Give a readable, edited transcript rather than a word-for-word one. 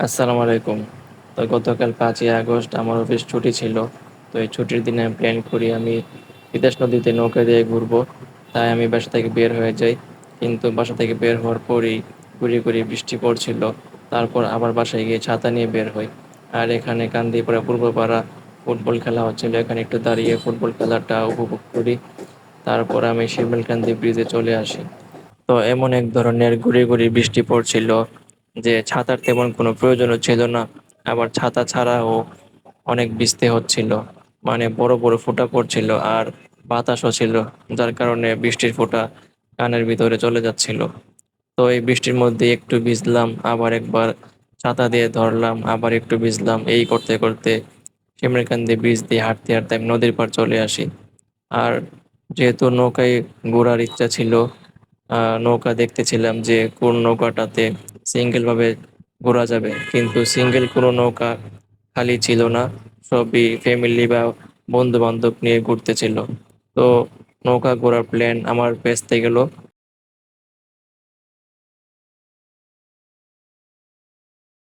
আসসালামু আলাইকুম। তো গতকাল ৫ই আগস্ট আমার অফিস ছুটি ছিল। তো এই ছুটির দিনে আমি প্ল্যান করি আমি বিদেশ নদীতে নৌকা দিয়ে ঘুরবো। তাই আমি বাসা থেকে বের হয়ে যাই। কিন্তু বাসা থেকে বের হওয়ার পরেই গুঁড়ি বৃষ্টি পড়ছিল। তারপর আবার বাসায় গিয়ে ছাতা নিয়ে বের হই। আর এখানে কান্দিপাড়া পূর্বপাড়া ফুটবল খেলা হচ্ছিল, এখানে একটু দাঁড়িয়ে ফুটবল খেলাটা উপভোগ করি। তারপর আমি শিমুলকান্দি ব্রিজে চলে আসি। তো এমন এক ধরনের গুঁড়ি বৃষ্টি পড়ছিল যে ছাতার তেমন কোনো প্রয়োজনও ছিল না। আবার ছাতা ছাড়াও অনেক ভিজতে হচ্ছিল, মানে বড় বড় ফোঁটা পড়ছিল আর বাতাসও ছিল, যার কারণে বৃষ্টির ফোঁটা কানের ভিতরে চলে যাচ্ছিল। তো এই বৃষ্টির মধ্যে একটু ভিজলাম, আবার একবার ছাতা দিয়ে ধরলাম, আবার একটু ভিজলাম, এই করতে করতে শিমুলকান্দি ব্রিজ দিয়ে হাঁটতে হাঁটতে আমি নদীর পাড় চলে আসি। আর যেহেতু নৌকায় ঘোরার ইচ্ছা ছিল, নৌকা দেখতেছিলাম যে কোন নৌকাটাতে সিঙ্গেল ভাবে ঘোরা যাবে, কিন্তু সিঙ্গেল কোনো নৌকা খালি ছিল না, সবই ফ্যামিলি বা বন্ধু বান্ধব নিয়ে ঘুরতেছিল। তো নৌকা ঘোরার প্ল্যান আমার বেঁচতে গেল।